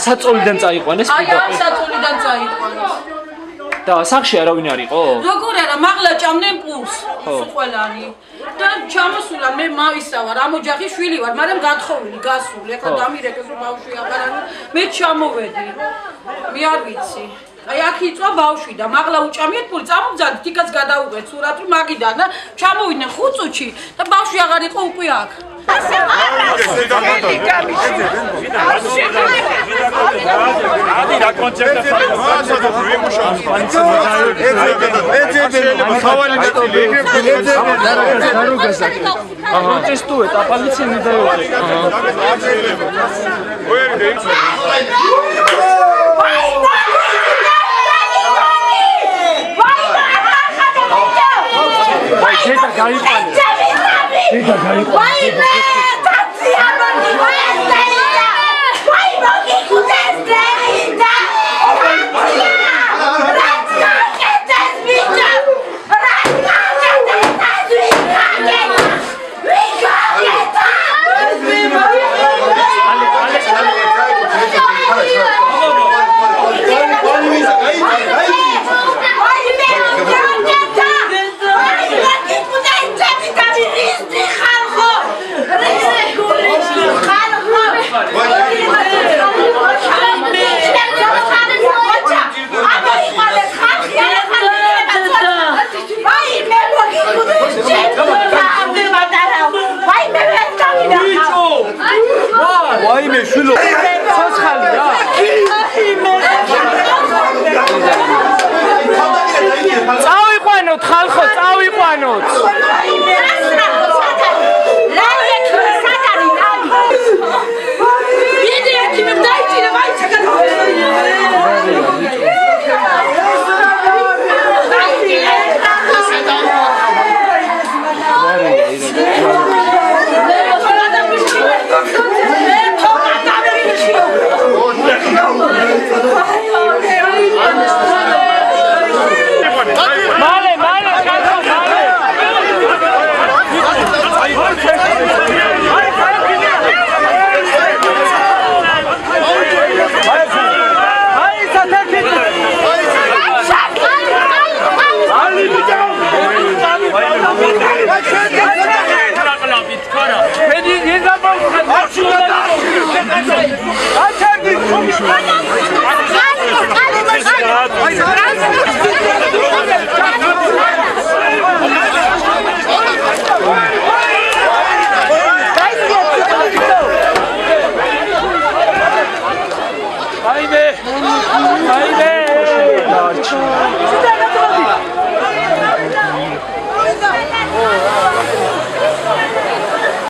საწოლიდან წაიყვანეს აი საწოლიდან წაიყვანეს და სახში არავინ არ იყო? როგორ არა, მაღლა ჭამდნენ პულს, ყველანი. და ჩამოსულა მე მავისა ვარ, ამ ოჯახის შვილი ვარ, მაგრამ გათხოვილი, გასული. ახლა დამირეკეს რომ ბავშვი აღარ არის. მე ჩამოვედი. მე არ ვიცი. აი აქ იწვა ბავშვი და მაღლა უჭამიეთ პული, წამომძალით, იქაც გადაუღეთ სურათი მაგიდან და ჩამოვიდნენ 5 წუთში და ბავშვი აღარ იყო უკვე აქ. Протестует, а полиция не дает. Где-то гаипали.